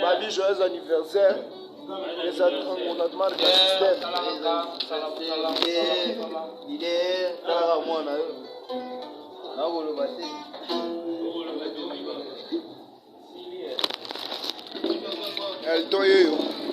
Babi, joyeux anniversaire. Les attentes, on a demandé de système. Il est là, moi, là. Là, vous le battez. Elle doit y aller.